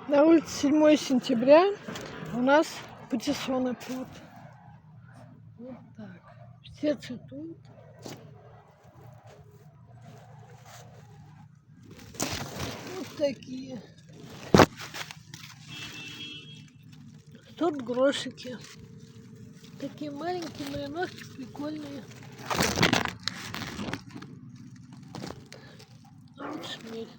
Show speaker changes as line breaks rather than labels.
На улице 7 сентября у нас патиссоны плод. Вот так. Все цветут. Вот такие. Тут грошики. Такие маленькие мариножки, прикольные. А вот шмель.